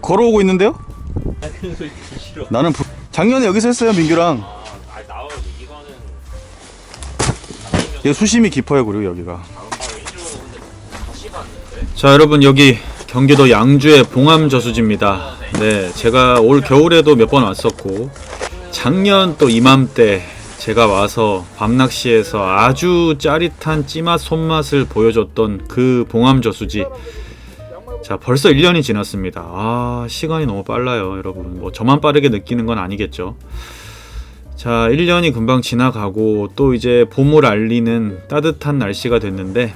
걸어오고 있는데요? 나는 작년에 여기서 했어요, 민규랑. 얘 수심이 깊어요, 그리고 여기가. 자, 여러분, 여기 경기도 양주의 봉암 저수지입니다. 네, 제가 올 겨울에도 몇 번 왔었고, 작년 또 이맘때 제가 와서 밤낚시에서 아주 짜릿한 찌맛 손맛을 보여줬던 그 봉암 저수지. 자, 벌써 1년이 지났습니다. 아, 시간이 너무 빨라요, 여러분. 뭐 저만 빠르게 느끼는 건 아니겠죠. 자, 1년이 금방 지나가고 또 이제 봄을 알리는 따뜻한 날씨가 됐는데,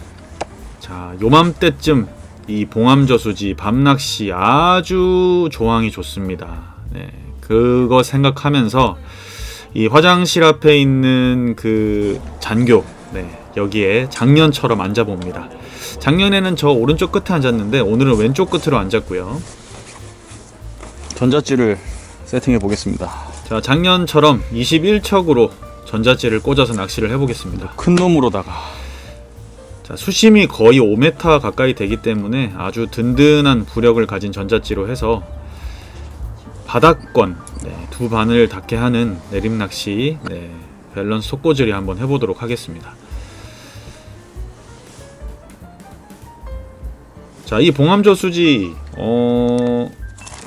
자, 요맘때쯤 이 봉암 저수지 밤낚시 아주 조항이 좋습니다. 네, 그거 생각하면서 이 화장실 앞에 있는 그 잔교, 네, 여기에 작년처럼 앉아봅니다. 작년에는 저 오른쪽 끝에 앉았는데 오늘은 왼쪽 끝으로 앉았고요. 전자찌를 세팅해 보겠습니다. 자, 작년처럼 21척으로 전자찌를 꽂아서 낚시를 해보겠습니다. 큰 놈으로다가. 자, 수심이 거의 5m 가까이 되기 때문에 아주 든든한 부력을 가진 전자찌로 해서 바닥권, 네, 두 바늘 닿게 하는 내림낚시, 네, 밸런스 속고질이 한번 해보도록 하겠습니다. 자, 이 봉암 저수지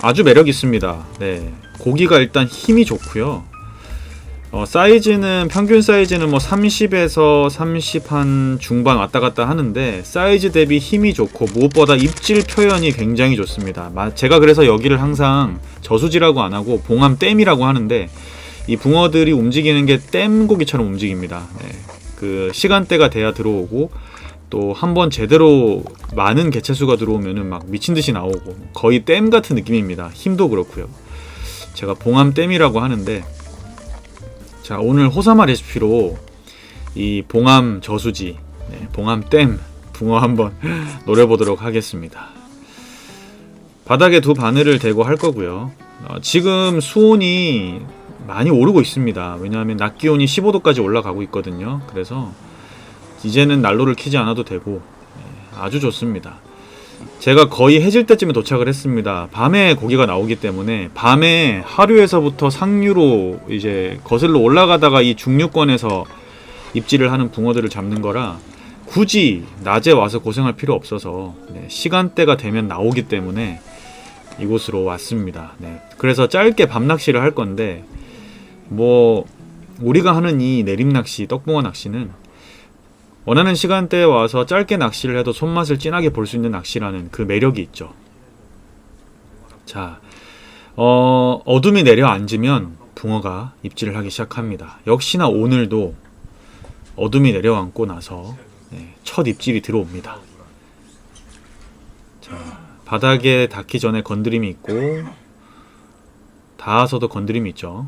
아주 매력 있습니다. 네, 고기가 일단 힘이 좋고요. 사이즈는 평균 사이즈는 뭐 30에서 30 한 중반 왔다 갔다 하는데 사이즈 대비 힘이 좋고 무엇보다 입질 표현이 굉장히 좋습니다. 제가 그래서 여기를 항상 저수지라고 안 하고 봉암댐이라고 하는데, 이 붕어들이 움직이는 게 댐 고기처럼 움직입니다. 네, 그 시간대가 돼야 들어오고 또 한번 제대로 많은 개체수가 들어오면은 막 미친듯이 나오고 거의 댐 같은 느낌입니다. 힘도 그렇고요. 제가 봉암댐이라고 하는데, 자, 오늘 호사마 레시피로 이 봉암 저수지, 네, 봉암댐 붕어 한번 노려보도록 하겠습니다. 바닥에 두 바늘을 대고 할 거고요. 지금 수온이 많이 오르고 있습니다. 왜냐하면 낮 기온이 15도까지 올라가고 있거든요. 그래서 이제는 난로를 켜지 않아도 되고, 네, 아주 좋습니다. 제가 거의 해질 때쯤에 도착을 했습니다. 밤에 고기가 나오기 때문에 밤에 하류에서부터 상류로 이제 거슬러 올라가다가 이 중류권에서 입질을 하는 붕어들을 잡는 거라 굳이 낮에 와서 고생할 필요 없어서, 네, 시간대가 되면 나오기 때문에 이곳으로 왔습니다. 네, 그래서 짧게 밤낚시를 할 건데, 뭐 우리가 하는 이 내림낚시, 떡붕어 낚시는 원하는 시간대에 와서 짧게 낚시를 해도 손맛을 진하게 볼 수 있는 낚시라는 그 매력이 있죠. 자, 어둠이 내려앉으면 붕어가 입질을 하기 시작합니다. 역시나 오늘도 어둠이 내려앉고 나서, 네, 첫 입질이 들어옵니다. 자, 바닥에 닿기 전에 건드림이 있고 닿아서도 건드림이 있죠.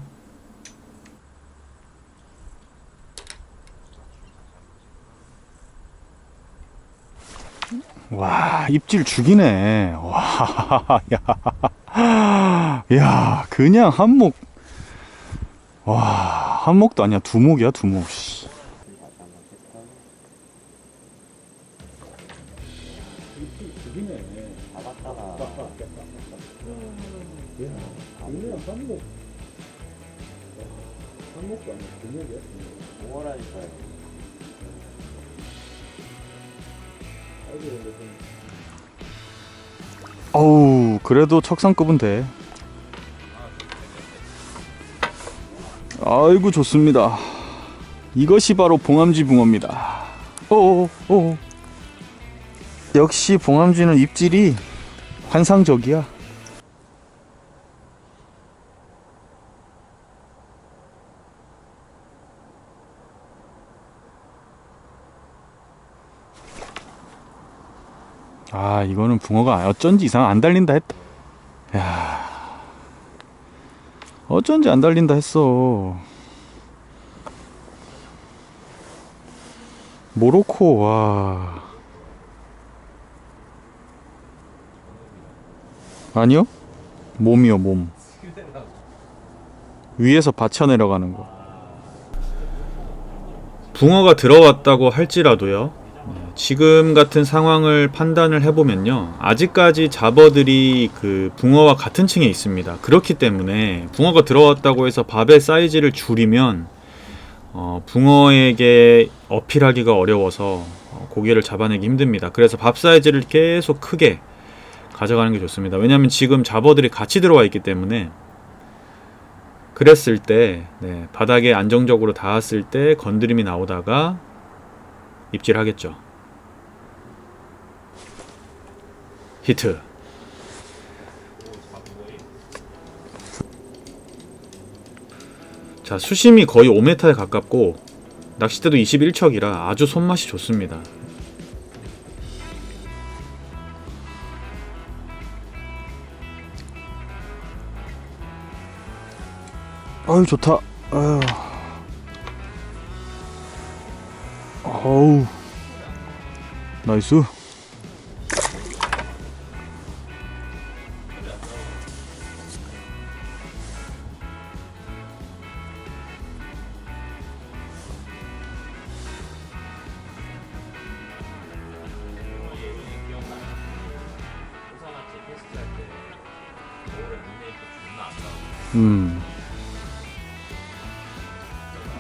와, 입질 죽이네. 와, 야, 그냥 한목. 와, 한목도 아니야, 두목이야, 두목. 어우, 그래도 척상급은 돼. 아이고, 좋습니다. 이것이 바로 봉암지 붕어입니다. 오오오. 역시 봉암지는 입질이 환상적이야. 아, 이거는 붕어가 어쩐지 이상 안 달린다 했다. 야, 어쩐지 안 달린다 했어. 모로코. 와, 아니요, 몸이요, 몸. 위에서 받쳐 내려가는 거. 붕어가 들어왔다고 할지라도요, 지금 같은 상황을 판단을 해보면요, 아직까지 잡어들이 그 붕어와 같은 층에 있습니다. 그렇기 때문에 붕어가 들어왔다고 해서 밥의 사이즈를 줄이면 붕어에게 어필하기가 어려워서 고기를 잡아내기 힘듭니다. 그래서 밥 사이즈를 계속 크게 가져가는 게 좋습니다. 왜냐하면 지금 잡어들이 같이 들어와 있기 때문에, 그랬을 때 바닥에 안정적으로 닿았을 때 건드림이 나오다가 입질하겠죠. 히트. 자, 수심이 거의 5m에 가깝고 낚싯대도 21척이라 아주 손맛이 좋습니다. 아유 좋다. 아유. 어우 나이스.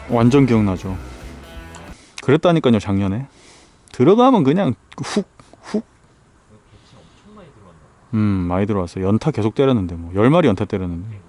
완전 기억나죠. 그랬다니까요. 작년에 들어가면 그냥 훅 많이 들어왔어. 연타 계속 때렸는데 뭐 10마리 연타 때렸는데.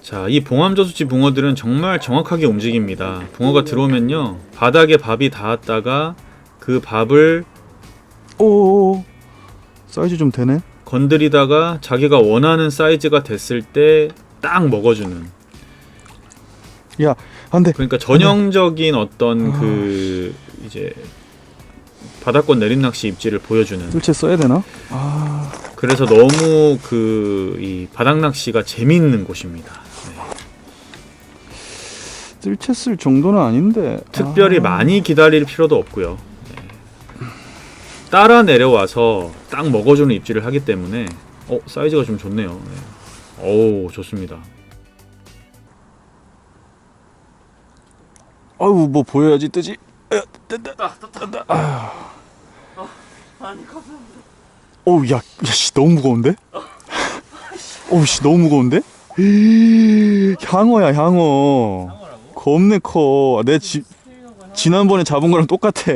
자, 이 봉암저수지 붕어들은 정말 정확하게 움직입니다. 붕어가 들어오면요, 바닥에 밥이 닿았다가 그 밥을 오 사이즈 좀 되네. 건드리다가 자기가 원하는 사이즈가 됐을 때 딱 먹어주는. 야 안돼. 그러니까 전형적인 어떤 그 이제 바닥권 내림낚시 입질을 보여주는. 뜰채 써야 되나? 그래서 너무 그 이 바닥 낚시가 재미있는 곳입니다. 뜰채 쓸 정도는 아닌데 특별히 많이 기다릴 필요도 없고요. 따라 내려와서 딱 먹어주는 입질을 하기 때문에 사이즈가 좀 좋네요. 어우, 좋습니다. 아유 뭐 보여야지 뜨지. 뜬다. 아니 감사합니다. 어우 야씨 너무 무거운데? 어우 씨 너무 무거운데? 향어야 향어. 상어라고? 겁내 커. 내 지난번에 잡은 거랑 똑같아.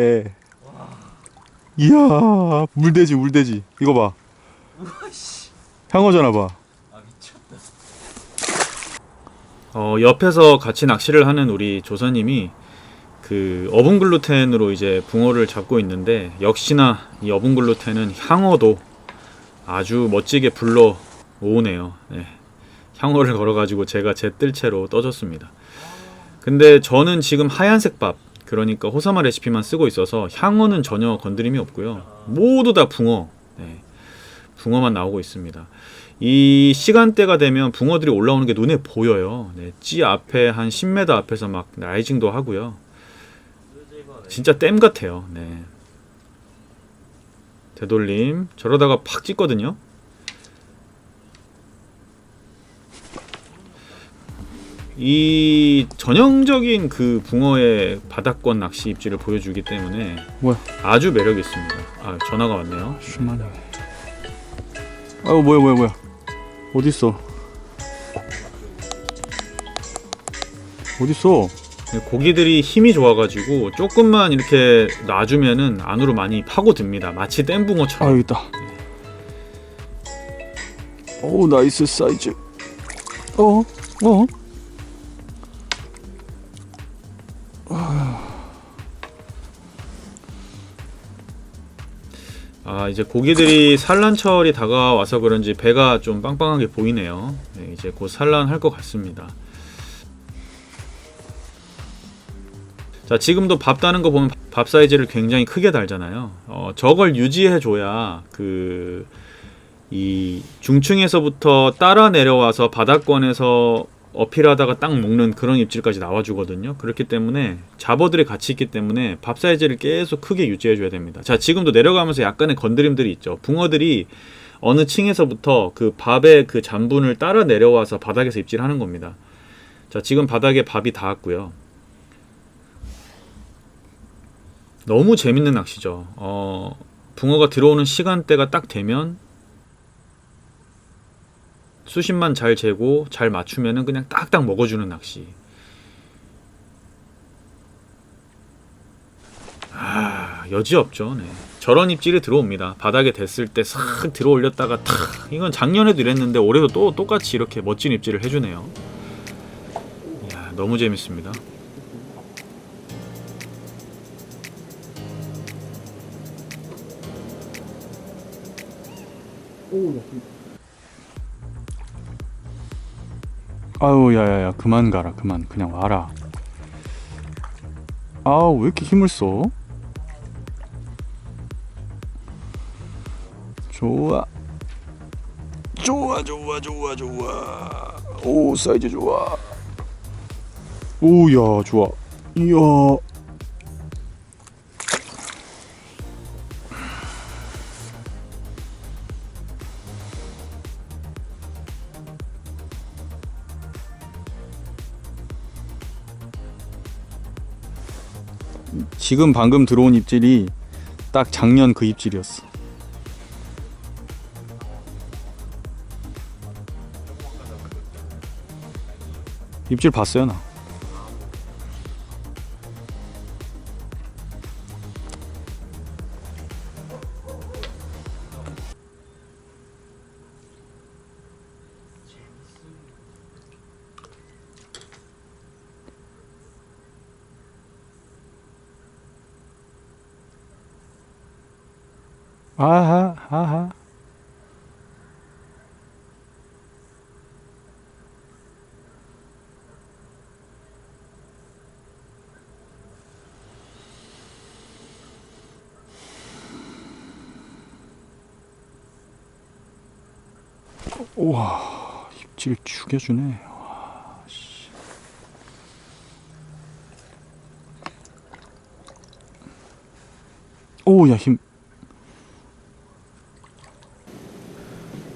이야 물돼지 이거 봐. 우와씨. 향어잖아 봐. 아 미쳤다. 옆에서 같이 낚시를 하는 우리 조사님이 그 어분글루텐으로 이제 붕어를 잡고 있는데, 역시나 이 어분글루텐은 향어도 아주 멋지게 불러 오네요. 향어를 걸어가지고 제가 제 뜰채로 떠줬습니다. 근데 저는 지금 하얀색 밥, 그러니까 호사마 레시피만 쓰고 있어서 향어는 전혀 건드림이 없고요. 모두 다 붕어, 붕어만 나오고 있습니다. 이 시간대가 되면 붕어들이 올라오는 게 눈에 보여요. 찌 앞에 한 10m 앞에서 막 라이징도 하고요. 진짜 댐 같아요. 되돌림. 저러다가 팍 찍거든요. 이 전형적인 그 붕어의 바닥권 낚시 입질을 보여주기 때문에 뭐야? 아주 매력 있습니다. 전화가 왔네요. 슈만. 아유 뭐야? 어딨어? 고기들이 힘이 좋아가지고 조금만 이렇게 놔주면은 안으로 많이 파고듭니다. 마치 댐붕어처럼. 여기 있다. 오 나이스 사이즈. 이제 고기들이 산란철이 다가와서 그런지 배가 좀 빵빵하게 보이네요. 이제 곧 산란할 것 같습니다. 자, 지금도 밥 따는 거 보면 밥 사이즈를 굉장히 크게 달잖아요. 저걸 유지해줘야 이 중층에서부터 따라 내려와서 바닥권에서 어필하다가 딱 먹는 그런 입질까지 나와주거든요. 그렇기 때문에 잡어들이 같이 있기 때문에 밥 사이즈를 계속 크게 유지해줘야 됩니다. 자, 지금도 내려가면서 약간의 건드림들이 있죠. 붕어들이 어느 층에서부터 그 밥의 그 잔분을 따라 내려와서 바닥에서 입질하는 겁니다. 자, 지금 바닥에 밥이 닿았고요. 너무 재밌는 낚시죠. 붕어가 들어오는 시간대가 딱 되면 수심만 잘 재고 잘 맞추면은 그냥 딱딱 먹어주는 낚시. 여지없죠. 네. 저런 입질이 들어옵니다. 바닥에 댔을 때 싹 들어 올렸다가 탁. 이건 작년에도 이랬는데 올해도 또 똑같이 이렇게 멋진 입질을 해주네요. 이야, 너무 재밌습니다. 아유, 야야야, 그만 가라, 그만. 그냥 와라. 아우, 왜 이렇게 힘을 써? 좋아. 좋아, 좋아, 좋아, 좋아. 오, 사이즈 좋아. 오, 야, 좋아. 이야. 지금 방금 들어온 입질이 딱 작년 그 입질이었어. 입질 봤어요, 나. 아하, 아하. 우와, 입질 죽여주네. 와, 씨. 오, 야, 힘.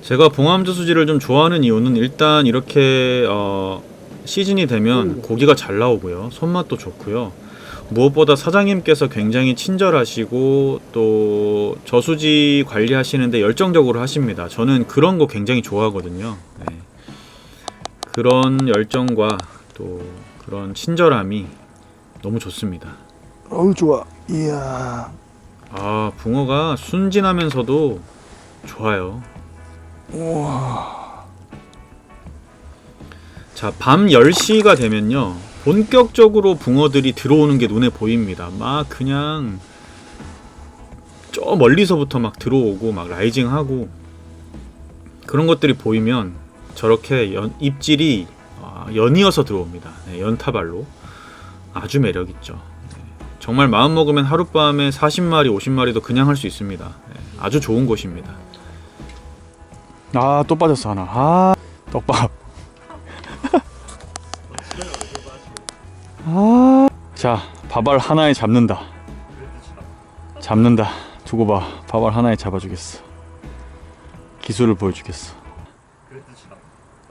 제가 봉암저 수지를 좀 좋아하는 이유는 일단 이렇게 시즌이 되면 고기가 잘 나오고요. 손맛도 좋고요. 무엇보다 사장님께서 굉장히 친절하시고 또 저수지 관리하시는데 열정적으로 하십니다. 저는 그런 거 굉장히 좋아하거든요. 네. 그런 열정과 또 그런 친절함이 너무 좋습니다. 어우, 좋아. 이야. 아, 붕어가 순진하면서도 좋아요. 우와. 자, 밤 10시가 되면요 본격적으로 붕어들이 들어오는 게 눈에 보입니다. 막 그냥 저 멀리서부터 막 들어오고 막 라이징하고 그런 것들이 보이면 저렇게 입질이 연이어서 들어옵니다. 네, 연타발로 아주 매력있죠. 네, 정말 마음 먹으면 하룻밤에 40마리 50마리도 그냥 할 수 있습니다. 네, 아주 좋은 곳입니다. 아, 또 빠졌어 하나. 아, 떡밥. 아. 자, 밥알 하나에 잡는다. 잡는다. 두고 봐. 밥알 하나에 잡아주겠어. 기술을 보여주겠어.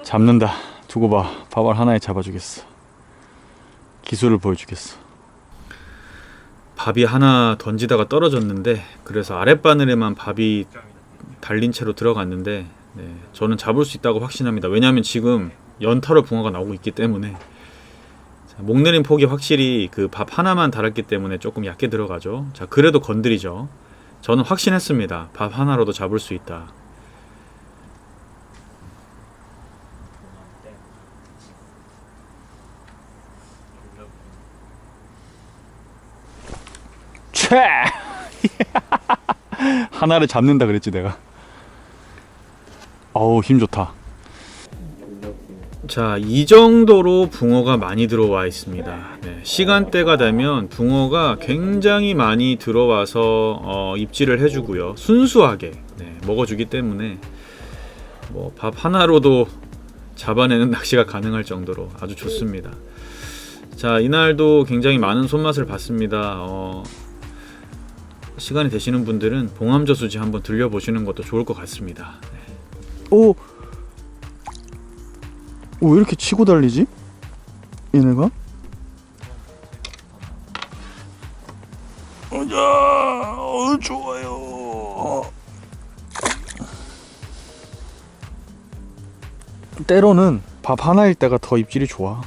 잡는다. 두고 봐. 밥알 하나에 잡아주겠어. 기술을 보여주겠어. 밥이 하나 던지다가 떨어졌는데 그래서 아랫바늘에만 밥이 달린 채로 들어갔는데 네, 저는 잡을 수 있다고 확신합니다. 왜냐하면 지금 연타로 붕어가 나오고 있기 때문에 자, 목내린 폭이 확실히 그 밥 하나만 달았기 때문에 조금 얕게 들어가죠. 자, 그래도 건드리죠. 저는 확신했습니다. 밥 하나로도 잡을 수 있다. 최. 하나를 잡는다 그랬지 내가. 어우, 힘 좋다. 자, 이 정도로 붕어가 많이 들어와 있습니다. 네, 시간대가 되면 붕어가 굉장히 많이 들어와서 입질을 해주고요. 순수하게 네, 먹어주기 때문에 뭐 밥 하나로도 잡아내는 낚시가 가능할 정도로 아주 좋습니다. 자, 이날도 굉장히 많은 손맛을 봤습니다. 시간이 되시는 분들은 봉암저수지 한번 들려보시는 것도 좋을 것 같습니다. 네. 오, 왜 이렇게 치고 달리지? 얘네가? 좋아요. 때로는 밥 하나일 때가 더 입질이 좋아.